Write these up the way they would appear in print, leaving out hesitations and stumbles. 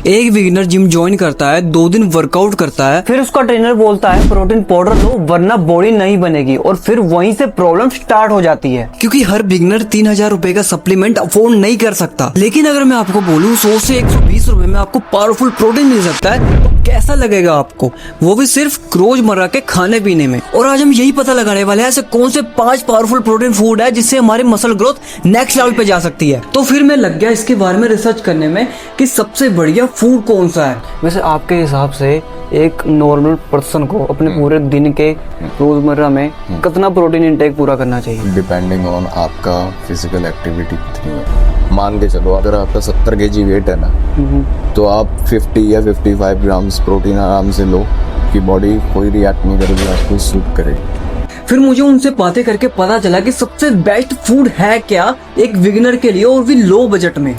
एक beginner gym join करता है, 2 दिन वर्कआउट करता है, फिर उसका ट्रेनर बोलता है प्रोटीन पाउडर लो वरना बॉडी नहीं बनेगी, और फिर वहीं से प्रॉब्लम स्टार्ट हो जाती है। क्योंकि हर बिगिनर 3000 रुपए का सप्लीमेंट अफोर्ड नहीं कर सकता। लेकिन अगर मैं आपको बोलूं 100 से 120 रुपए में आपको पावरफुल प्रोटीन मिल सकता है, तो कैसा लगेगा आपको, वो भी सिर्फ रोजमर्रा के खाने पीने में। और आज हम यही पता लगाने वाले हैं ऐसे कौन से 5 पावरफुल प्रोटीन फूड है जिससे हमारी मसल ग्रोथ नेक्स्ट लेवल पे जा सकती है। तो फिर मैं लग गया इसके बारे में रिसर्च करने में कि सबसे बढ़िया फूड कौन सा है। वैसे आपके हिसाब से एक नॉर्मल पर्सन को अपने पूरे दिन के रोजमर्रा में कितना प्रोटीन इंटेक पूरा करना चाहिए? डिपेंडिंग ऑन आपका फिजिकल एक्टिविटी कितनी है। मान के चलो अगर आपका 70 kg वेट है ना, तो आप 50 या 55 ग्राम्स प्रोटीन आराम से लो कि बॉडी कोई रिएक्ट नहीं करेगी, आपको सूट करेगी। फिर मुझे उनसे बातें करके पता चला कि सबसे बेस्ट फूड है क्या एक बिगिनर के लिए, और भी लो बजट में।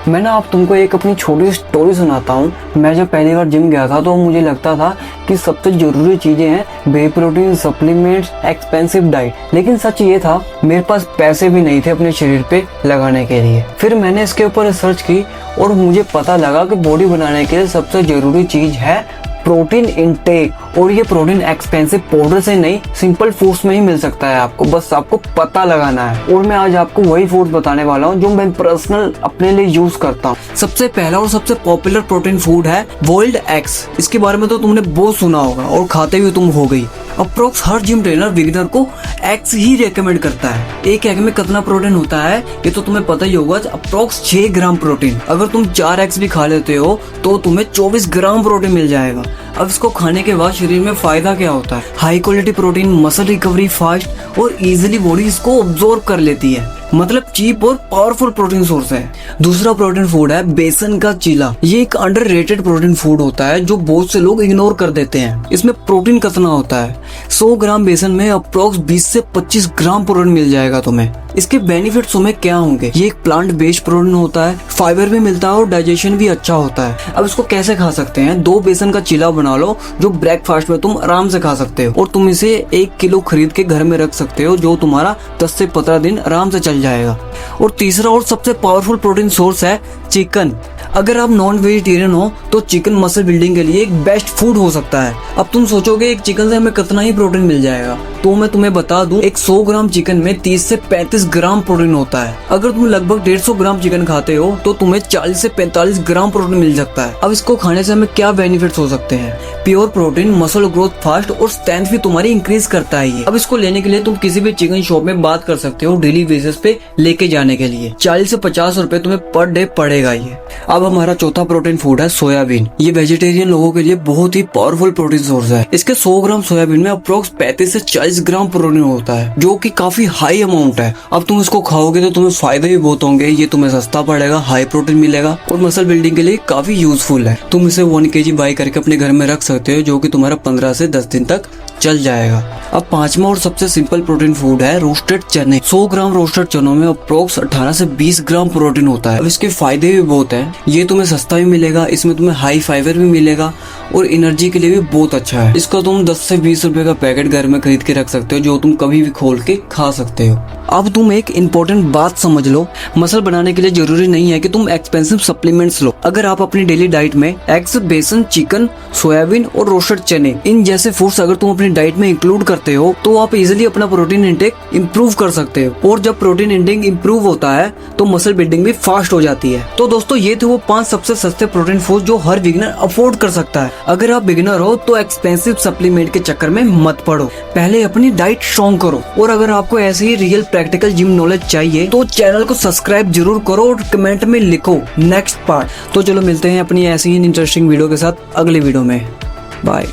मैं ना आप तुमको एक अपनी छोटी स्टोरी सुनाता हूँ। मैं जब पहली बार जिम गया था तो मुझे लगता था कि सबसे जरूरी चीजें हैं वे प्रोटीन, सप्लीमेंट्स, एक्सपेंसिव डाइट। लेकिन सच ये था मेरे पास पैसे भी नहीं थे अपने शरीर पे लगाने के लिए। फिर मैंने इसके ऊपर रिसर्च की और मुझे पता लगा कि बॉडी बनाने के लिए सबसे जरूरी चीज है प्रोटीन इंटेक। और ये प्रोटीन एक्सपेंसिव पाउडर से नहीं, सिंपल फूड्स में ही मिल सकता है आपको, बस आपको पता लगाना है। और मैं आज आपको वही फूड बताने वाला हूँ जो मैं पर्सनल अपने लिए यूज करता हूँ। सबसे पहला और सबसे पॉपुलर प्रोटीन फूड है बॉइल्ड एग्स। इसके बारे में तो तुमने बहुत सुना होगा और खाते हुए तुम हो गई। अप्रोक्स हर जिम ट्रेनर बिगिनर को एग्स ही रेकमेंड करता है। एक एग में कितना प्रोटीन होता है ये तो तुम्हें पता ही होगा, अप्रोक्स 6 ग्राम प्रोटीन। अगर तुम 4 एग्स भी खा लेते हो तो तुम्हें 24 ग्राम प्रोटीन मिल जाएगा। अब इसको खाने के बाद शरीर में फायदा क्या होता है? High quality protein, muscle recovery fast और इजीली बॉडी इसको ऑब्जॉर्व कर लेती है। मतलब चीप और पावरफुल प्रोटीन सोर्स है। दूसरा प्रोटीन फूड है बेसन का चीला। ये एक अंडररेटेड प्रोटीन फूड होता है जो बहुत से लोग इग्नोर कर देते हैं। इसमें प्रोटीन कितना होता है? 100 ग्राम बेसन में अप्रोक्स 20 से 25 ग्राम प्रोटीन मिल जाएगा तुम्हें। इसके बेनिफिट्स तुम्हें क्या होंगे? ये एक प्लांट बेस्ड प्रोटीन होता है, फाइबर भी मिलता है और डाइजेशन भी अच्छा होता है। अब इसको कैसे खा सकते हैं? 2 बेसन का चीला बना लो जो ब्रेकफास्ट में तुम आराम से खा सकते हो, और तुम इसे 1 किलो खरीद के घर में रख सकते हो जो तुम्हारा 10 से 15 दिन आराम से चल जाएगा। और तीसरा और सबसे पावरफुल प्रोटीन सोर्स है चिकन। अगर आप नॉन वेजिटेरियन हो तो चिकन मसल बिल्डिंग के लिए एक बेस्ट फूड हो सकता है। अब तुम सोचोगे एक चिकन से हमें कितना ही प्रोटीन मिल जाएगा, तो मैं तुम्हें बता दूं एक 100 ग्राम चिकन में 30 से 35 ग्राम प्रोटीन होता है। अगर तुम लगभग 150 ग्राम चिकन खाते हो तो तुम्हें 40 से 45 ग्राम प्रोटीन मिल सकता है। अब इसको खाने से हमें क्या बेनिफिट्स हो सकते हैं? Pure protein, muscle growth fast और स्ट्रेंथ भी तुम्हारी इंक्रीज करता है ये। अब इसको लेने के लिए तुम किसी भी चिकन शॉप में बात कर सकते हो डेली बेसिस पे लेके जाने के लिए। 40 से 50 रुपए तुम्हें पर डे पड़ेगा ये। अब हमारा चौथा प्रोटीन फूड है सोयाबीन। ये वेजिटेरियन लोगों के लिए बहुत ही पावरफुल प्रोटीन सोर्स है। इसके 100 ग्राम सोयाबीन में अप्रोक्स 35 से 40 ग्राम प्रोटीन होता है जो कि काफी हाई अमाउंट है। अब तुम इसको खाओगे तो तुम्हें फायदे भी बहुत होंगे। ये तुम्हें सस्ता पड़ेगा, हाई प्रोटीन मिलेगा और मसल बिल्डिंग के लिए काफी यूजफुल है। तुम इसे 1 kg बाई करके अपने घर में रख सकते हो जो कि तुम्हारा 15 से 10 दिन तक चल जाएगा। अब पांचवा और सबसे सिंपल प्रोटीन फूड है रोस्टेड चने। 100 ग्राम रोस्टेड चनों में अप्रोक्स 18 से 20 ग्राम प्रोटीन होता है। अब इसके फायदे भी बहुत हैं। ये तुम्हें सस्ता भी मिलेगा, इसमें तुम्हें हाई फाइबर भी मिलेगा और एनर्जी के लिए भी बहुत अच्छा है। इसको तुम 10 से 20 रुपए का पैकेट घर में खरीद के रख सकते हो जो तुम कभी भी खोल के खा सकते हो। अब तुम एक इम्पोर्टेंट बात समझ लो, मसल बनाने के लिए जरूरी नहीं है कि तुम एक्सपेंसिव सप्लीमेंट्स लो। अगर आप अपनी डेली डाइट में एग्स, बेसन, चिकन, सोयाबीन और रोस्टेड चने इन जैसे फूड्स अगर तुम अपनी डाइट में इंक्लूड करते हो तो आप इजीली अपना प्रोटीन इंटेक इंप्रूव कर सकते हो। और जब प्रोटीन इंटेक इंप्रूव होता है तो मसल बिल्डिंग भी फास्ट हो जाती है। तो दोस्तों ये थे वो 5 सबसे सस्ते प्रोटीन फूड जो हर बिगिनर अफोर्ड कर सकता है। अगर आप बिगिनर हो तो एक्सपेंसिव सप्लीमेंट के चक्कर में मत पड़ो, पहले अपनी डाइट स्ट्रॉन्ग करो। और अगर आपको ऐसे ही रियल प्रैक्टिकल जिम नॉलेज चाहिए तो चैनल को सब्सक्राइब जरूर करो और कमेंट में लिखो नेक्स्ट पार्ट। तो चलो मिलते हैं अपनी ऐसी ही इंटरेस्टिंग वीडियो के साथ अगले वीडियो में। बाय।